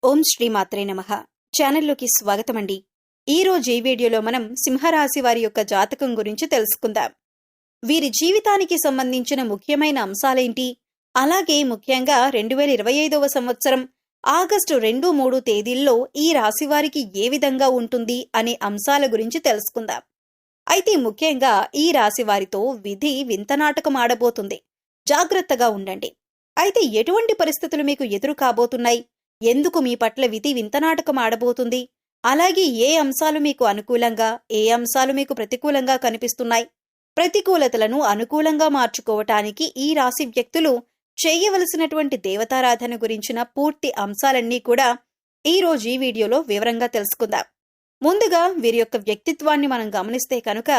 ఓం శ్రీ మాత్రే నమః. ఛానల్లోకి స్వాగతమండి. ఈరోజు ఈ వీడియోలో మనం సింహరాశి వారి యొక్క జాతకం గురించి తెలుసుకుందాం. వీరి జీవితానికి సంబంధించిన ముఖ్యమైన అంశాలేంటి, అలాగే ముఖ్యంగా 2025వ సంవత్సరం ఆగస్టు 2-3 తేదీల్లో ఈ రాశి వారికి ఏ విధంగా ఉంటుంది అనే అంశాల గురించి తెలుసుకుందాం. అయితే ముఖ్యంగా ఈ రాశి వారితో విధి వింత నాటకం ఆడబోతుంది. జాగ్రత్తగా ఉండండి. అయితే ఎటువంటి పరిస్థితులు మీకు ఎదురు కాబోతున్నాయి, ఎందుకు మీ పట్ల విధి వింతనాటకం ఆడబోతుంది, అలాగే ఏ అంశాలు మీకు అనుకూలంగా, ఏ అంశాలు మీకు ప్రతికూలంగా కనిపిస్తున్నాయి, ప్రతికూలతలను అనుకూలంగా మార్చుకోవటానికి ఈ రాశి వ్యక్తులు చేయవలసినటువంటి దేవతారాధన గురించిన పూర్తి అంశాలన్నీ కూడా ఈరోజు ఈ వీడియోలో వివరంగా తెలుసుకుందాం. ముందుగా వీరి యొక్క వ్యక్తిత్వాన్ని మనం గమనిస్తే కనుక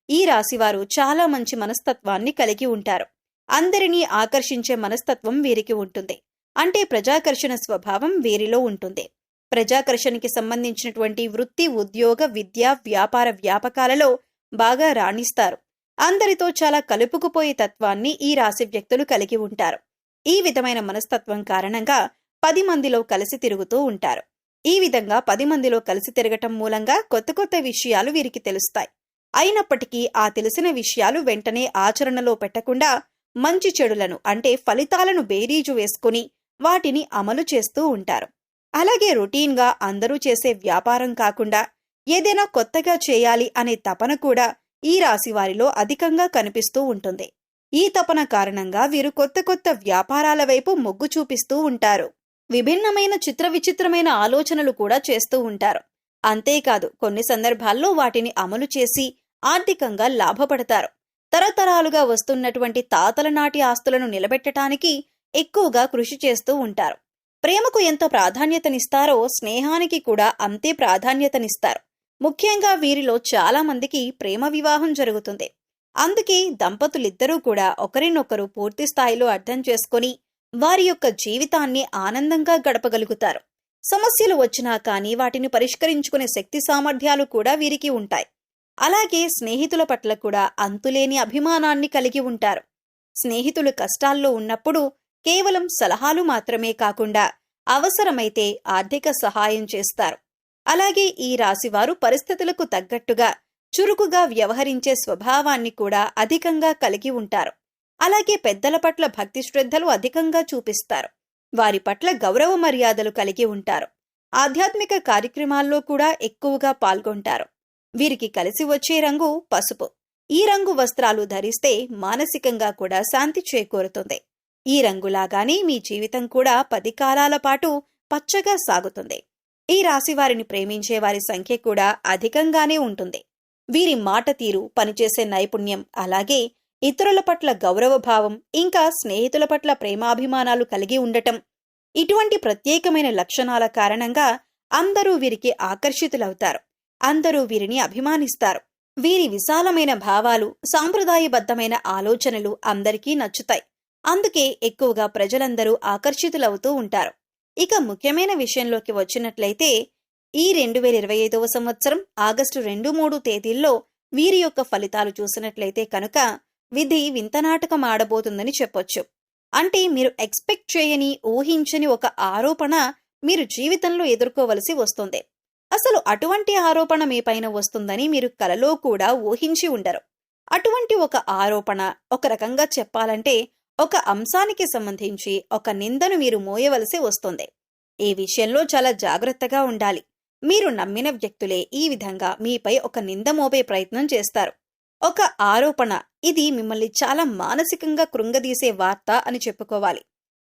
ఈ రాశివారు చాలా మంచి మనస్తత్వాన్ని కలిగి ఉంటారు. అందరినీ ఆకర్షించే మనస్తత్వం వీరికి ఉంటుంది. అంటే ప్రజాకర్షణ స్వభావం వీరిలో ఉంటుంది. ప్రజాకర్షణకి సంబంధించినటువంటి వృత్తి, ఉద్యోగ, విద్య, వ్యాపార వ్యాపకాలలో బాగా రాణిస్తారు. అందరితో చాలా కలుపుకుపోయే తత్వాన్ని ఈ రాశి వ్యక్తులు కలిగి ఉంటారు. ఈ విధమైన మనస్తత్వం కారణంగా 10 మందిలో కలిసి తిరుగుతూ ఉంటారు. ఈ విధంగా 10 మందిలో కలిసి తిరగటం మూలంగా కొత్త కొత్త విషయాలు వీరికి తెలుస్తాయి. అయినప్పటికీ ఆ తెలిసిన విషయాలు వెంటనే ఆచరణలో పెట్టకుండా మంచి చెడులను అంటే ఫలితాలను బేరీజు వేసుకుని వాటిని అమలు చేస్తూ ఉంటారు. అలాగే రొటీన్గా అందరూ చేసే వ్యాపారం కాకుండా ఏదైనా కొత్తగా చేయాలి అనే తపన కూడా ఈ రాశి వారిలో అధికంగా కనిపిస్తూ ఉంటుంది. ఈ తపన కారణంగా వీరు కొత్త కొత్త వ్యాపారాల వైపు మొగ్గు చూపిస్తూ ఉంటారు. విభిన్నమైన విచిత్రమైన ఆలోచనలు కూడా చేస్తూ ఉంటారు. అంతేకాదు కొన్ని సందర్భాల్లో వాటిని అమలు చేసి ఆర్థికంగా లాభపడతారు. తరతరాలుగా వస్తున్నటువంటి తాతల నాటి ఆస్తులను నిలబెట్టడానికి ఎక్కువగా కృషి చేస్తూ ఉంటారు. ప్రేమకు ఎంత ప్రాధాన్యతనిస్తారో స్నేహానికి కూడా అంతే ప్రాధాన్యతనిస్తారు. ముఖ్యంగా వీరిలో చాలా మందికి ప్రేమ వివాహం జరుగుతుంది. అందుకే దంపతులిద్దరూ కూడా ఒకరినొకరు పూర్తి స్థాయిలో అర్థం చేసుకుని వారి యొక్క జీవితాన్ని ఆనందంగా గడపగలుగుతారు. సమస్యలు వచ్చినా కానీ వాటిని పరిష్కరించుకునే శక్తి సామర్థ్యాలు కూడా వీరికి ఉంటాయి. అలాగే స్నేహితుల పట్ల కూడా అంతులేని అభిమానాన్ని కలిగి ఉంటారు. స్నేహితులు కష్టాల్లో ఉన్నప్పుడు కేవలం సలహాలు మాత్రమే కాకుండా అవసరమైతే ఆర్థిక సహాయం చేస్తారు. అలాగే ఈ రాశివారు పరిస్థితులకు తగ్గట్టుగా చురుకుగా వ్యవహరించే స్వభావాన్ని కూడా అధికంగా కలిగి ఉంటారు. అలాగే పెద్దల పట్ల భక్తి శ్రద్ధలు అధికంగా చూపిస్తారు. వారి పట్ల గౌరవ మర్యాదలు కలిగి ఉంటారు. ఆధ్యాత్మిక కార్యక్రమాల్లో కూడా ఎక్కువగా పాల్గొంటారు. వీరికి కలిసి వచ్చే రంగు పసుపు. ఈ రంగు వస్త్రాలు ధరిస్తే మానసికంగా కూడా శాంతి చేకూరుతుంది. ఈ రంగులాగానే మీ జీవితం కూడా 10 కాలాల పాటు పచ్చగా సాగుతుంది. ఈ రాశి వారిని ప్రేమించే వారి సంఖ్య కూడా అధికంగానే ఉంటుంది. వీరి మాట తీరు, పనిచేసే నైపుణ్యం, అలాగే ఇతరుల పట్ల గౌరవభావం, ఇంకా స్నేహితుల పట్ల ప్రేమాభిమానాలు కలిగి ఉండటం, ఇటువంటి ప్రత్యేకమైన లక్షణాల కారణంగా అందరూ వీరికి ఆకర్షితులవుతారు. అందరూ వీరిని అభిమానిస్తారు. వీరి విశాలమైన భావాలు, సాంప్రదాయబద్ధమైన ఆలోచనలు అందరికీ నచ్చుతాయి. అందుకే ఎక్కువగా ప్రజలందరూ ఆకర్షితులవుతూ ఉంటారు. ఇక ముఖ్యమైన విషయంలోకి వచ్చినట్లయితే ఈ 2025వ సంవత్సరం ఆగస్టు 2-3 తేదీల్లో వీరి యొక్క ఫలితాలు చూసినట్లయితే కనుక విధి వింతనాటకం ఆడబోతుందని చెప్పొచ్చు. అంటే మీరు ఎక్స్పెక్ట్ చేయని, ఊహించని ఒక ఆరోపణ మీరు జీవితంలో ఎదుర్కోవలసి వస్తుంది. అసలు అటువంటి ఆరోపణ మీ పైన వస్తుందని మీరు కలలో కూడా ఊహించి ఉండరు. అటువంటి ఒక ఆరోపణ, ఒక రకంగా చెప్పాలంటే ఒక అంశానికి సంబంధించి ఒక నిందను మీరు మోయవలసి వస్తుంది. ఈ విషయంలో చాలా జాగ్రత్తగా ఉండాలి. మీరు నమ్మిన వ్యక్తులే ఈ విధంగా మీపై ఒక నింద మోపే ప్రయత్నం చేస్తారు. ఒక ఆరోపణ, ఇది మిమ్మల్ని చాలా మానసికంగా కృంగదీసే వార్త అని చెప్పుకోవాలి.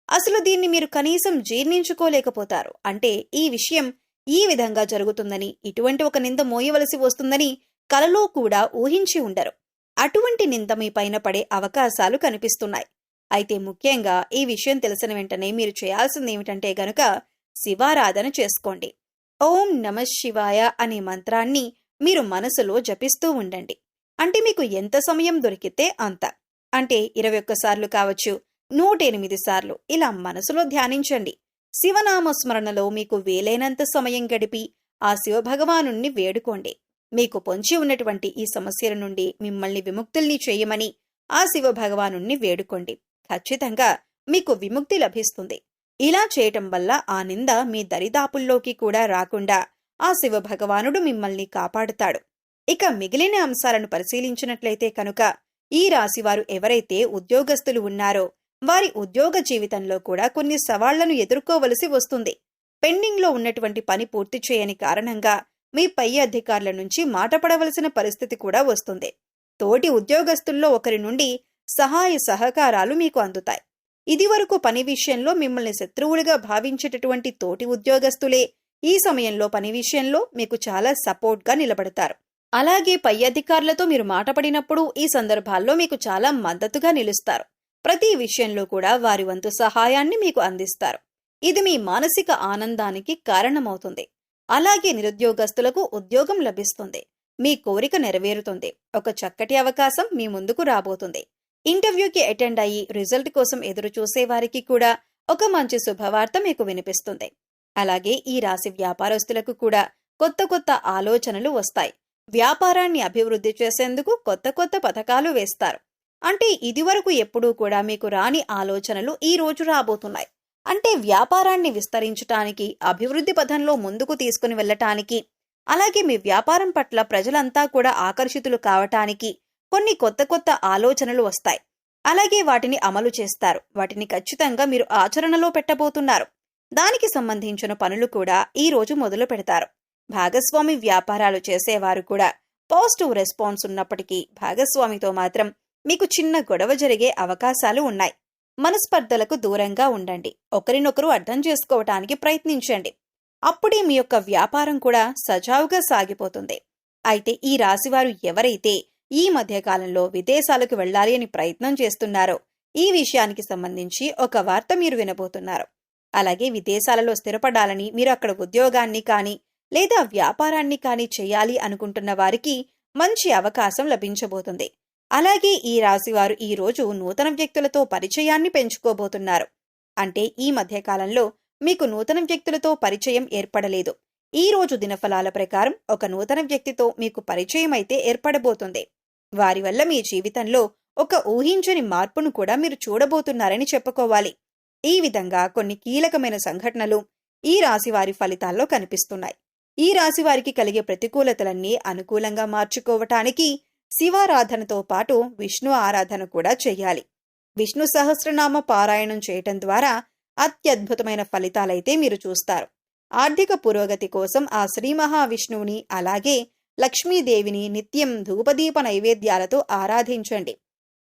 అసలు దీన్ని మీరు కనీసం జీర్ణించుకోలేకపోతారు. అంటే ఈ విషయం ఈ విధంగా జరుగుతుందని, ఇటువంటి ఒక నింద మోయవలసి వస్తుందని కలలో కూడా ఊహించి ఉండరు. అటువంటి నింద మీ పైన పడే అవకాశాలు కనిపిస్తున్నాయి. అయితే ముఖ్యంగా ఈ విషయం తెలిసిన వెంటనే మీరు చేయాల్సింది ఏమిటంటే గనుక శివారాధన చేసుకోండి. ఓం నమః శివాయ అనే మంత్రాన్ని మీరు మనసులో జపిస్తూ ఉండండి. అంటే మీకు ఎంత సమయం దొరికితే అంత. అంటే 21 సార్లు కావచ్చు, 108 సార్లు ఇలా మనసులో ధ్యానించండి. శివనామస్మరణలో మీకు వీలైనంత సమయం గడిపి ఆ శివభగవానుణ్ణి వేడుకోండి. మీకు పొంచి ఉన్నటువంటి ఈ సమస్యల నుండి మిమ్మల్ని విముక్తుల్ని చేయమని ఆ శివభగవానుణ్ణి వేడుకోండి. ఖచ్చితంగా మీకు విముక్తి లభిస్తుంది. ఇలా చేయటం వల్ల ఆ నింద మీ దరిదాపుల్లోకి కూడా రాకుండా ఆ శివ భగవానుడు మిమ్మల్ని కాపాడుతాడు. ఇక మిగిలిన అంశాలను పరిశీలించినట్లయితే కనుక ఈ రాశివారు ఎవరైతే ఉద్యోగస్తులు ఉన్నారో వారి ఉద్యోగ జీవితంలో కూడా కొన్ని సవాళ్లను ఎదుర్కోవలసి వస్తుంది. పెండింగ్లో ఉన్నటువంటి పని పూర్తి చేయని కారణంగా మీ పై అధికారుల నుంచి మాట పడవలసిన పరిస్థితి కూడా వస్తుంది. తోటి ఉద్యోగస్తుల్లో ఒకరి నుండి సహాయ సహకారాలు మీకు అందుతాయి. ఇదివరకు పని విషయంలో మిమ్మల్ని శత్రువులుగా భావించేటటువంటి తోటి ఉద్యోగస్తులే ఈ సమయంలో పని విషయంలో మీకు చాలా సపోర్ట్గా నిలబడతారు. అలాగే పై అధికారులతో మీరు మాటపడినప్పుడు ఈ సందర్భాల్లో మీకు చాలా మద్దతుగా నిలుస్తారు. ప్రతి విషయంలో కూడా వారి వంతు సహాయాన్ని మీకు అందిస్తారు. ఇది మీ మానసిక ఆనందానికి కారణమవుతుంది. అలాగే నిరుద్యోగస్తులకు ఉద్యోగం లభిస్తుంది. మీ కోరిక నెరవేరుతుంది. ఒక చక్కటి అవకాశం మీ ముందుకు రాబోతుంది. ఇంటర్వ్యూకి అటెండ్ అయ్యి రిజల్ట్ కోసం ఎదురు చూసే వారికి కూడా ఒక మంచి శుభవార్త మీకు వినిపిస్తుంది. అలాగే ఈ రాశి వ్యాపారస్తులకు కూడా కొత్త కొత్త ఆలోచనలు వస్తాయి. వ్యాపారాన్ని అభివృద్ధి చేసేందుకు కొత్త కొత్త పథకాలు వేస్తారు. అంటే ఇదివరకు ఎప్పుడూ కూడా మీకు రాని ఆలోచనలు ఈ రోజు రాబోతున్నాయి. అంటే వ్యాపారాన్ని విస్తరించటానికి, అభివృద్ధి పథంలో ముందుకు తీసుకుని వెళ్ళటానికి, అలాగే మీ వ్యాపారం పట్ల ప్రజలంతా కూడా ఆకర్షితులు కావటానికి కొన్ని కొత్త కొత్త ఆలోచనలు వస్తాయి. అలాగే వాటిని అమలు చేస్తారు. వాటిని ఖచ్చితంగా మీరు ఆచరణలో పెట్టబోతున్నారు. దానికి సంబంధించిన పనులు కూడా ఈ రోజు మొదలు పెడతారు. భాగస్వామి వ్యాపారాలు చేసేవారు కూడా పాజిటివ్ రెస్పాన్స్ ఉన్నప్పటికీ భాగస్వామితో మాత్రం మీకు చిన్న గొడవ జరిగే అవకాశాలు ఉన్నాయి. మనస్పర్ధలకు దూరంగా ఉండండి. ఒకరినొకరు అర్థం చేసుకోవటానికి ప్రయత్నించండి. అప్పుడే మీ యొక్క వ్యాపారం కూడా సజావుగా సాగిపోతుంది. అయితే ఈ రాశివారు ఎవరైతే ఈ మధ్యకాలంలో విదేశాలకు వెళ్ళాలి అని ప్రయత్నం చేస్తున్నారో ఈ విషయానికి సంబంధించి ఒక వార్త మీరు వినబోతున్నారు. అలాగే విదేశాలలో స్థిరపడాలని, మీరు అక్కడ ఉద్యోగాన్ని కానీ లేదా వ్యాపారాన్ని కానీ చేయాలి అనుకుంటున్న వారికి మంచి అవకాశం లభించబోతుంది. అలాగే ఈ రాశివారు ఈ రోజు నూతన వ్యక్తులతో పరిచయాన్ని పెంచుకోబోతున్నారు. అంటే ఈ మధ్యకాలంలో మీకు నూతన వ్యక్తులతో పరిచయం ఏర్పడలేదు. ఈ రోజు దినఫలాల ప్రకారం ఒక నూతన వ్యక్తితో మీకు పరిచయం అయితే ఏర్పడబోతుంది. వారి వల్ల మీ జీవితంలో ఒక ఊహించని మార్పును కూడా మీరు చూడబోతున్నారని చెప్పుకోవాలి. ఈ విధంగా కొన్ని కీలకమైన సంఘటనలు ఈ రాశివారి ఫలితాల్లో కనిపిస్తున్నాయి. ఈ రాశివారికి కలిగే ప్రతికూలతలన్నీ అనుకూలంగా మార్చుకోవటానికి శివారాధనతో పాటు విష్ణు ఆరాధన కూడా చెయ్యాలి. విష్ణు సహస్రనామ పారాయణం చేయటం ద్వారా అత్యద్భుతమైన ఫలితాలైతే మీరు చూస్తారు. ఆర్థిక పురోగతి కోసం ఆ శ్రీ మహావిష్ణువుని అలాగే లక్ష్మీదేవిని నిత్యం ధూపదీప నైవేద్యాలతో ఆరాధించండి.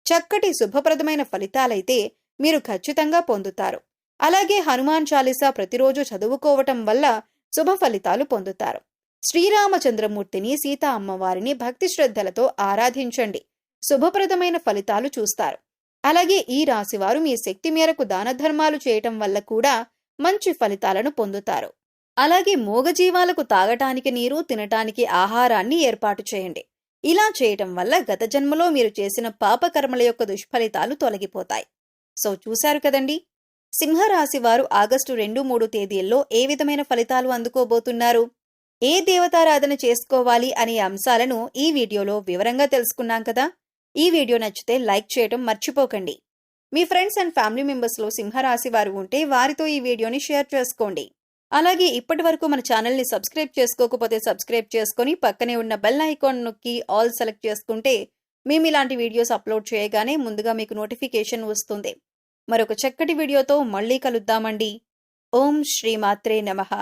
చక్కటి శుభప్రదమైన ఫలితాలైతే మీరు ఖచ్చితంగా పొందుతారు. అలాగే హనుమాన్ చాలీసా ప్రతిరోజు చదువుకోవటం వల్ల శుభ ఫలితాలు పొందుతారు. శ్రీరామచంద్రమూర్తిని, సీతా అమ్మవారిని భక్తి శ్రద్ధలతో ఆరాధించండి. శుభప్రదమైన ఫలితాలు చూస్తారు. అలాగే ఈ రాశివారు మీ శక్తి మేరకు దాన ధర్మాలు చేయటం వల్ల కూడా మంచి ఫలితాలను పొందుతారు. అలాగే మూగజీవాలకు తాగటానికి నీరు, తినటానికి ఆహారాన్ని ఏర్పాటు చేయండి. ఇలా చేయటం వల్ల గత జన్మలో మీరు చేసిన పాపకర్మల యొక్క దుష్ఫలితాలు తొలగిపోతాయి. సో చూశారు కదండి, సింహరాశి వారు ఆగస్టు 2-3 తేదీల్లో ఏ విధమైన ఫలితాలు అందుకోబోతున్నారు, ఏ దేవతారాధన చేసుకోవాలి అనే అంశాలను ఈ వీడియోలో వివరంగా తెలుసుకున్నాం కదా. ఈ వీడియో నచ్చితే లైక్ చేయడం మర్చిపోకండి. మీ ఫ్రెండ్స్ అండ్ ఫ్యామిలీ మెంబర్స్లో సింహరాశి వారు ఉంటే వారితో ఈ వీడియోని షేర్ చేసుకోండి. అలాగే ఇప్పటి వరకు మన ఛానల్ని సబ్స్క్రైబ్ చేసుకోకపోతే సబ్స్క్రైబ్ చేసుకొని పక్కనే ఉన్న బెల్ ఐకాన్ నొక్కి ఆల్ సెలెక్ట్ చేసుకుంటే మేము ఇలాంటి వీడియోస్ అప్లోడ్ చేయగానే ముందుగా మీకు నోటిఫికేషన్ వస్తుంది. మరొక చక్కటి వీడియోతో మళ్ళీ కలుద్దామండి. ఓం శ్రీమాత్రే నమః.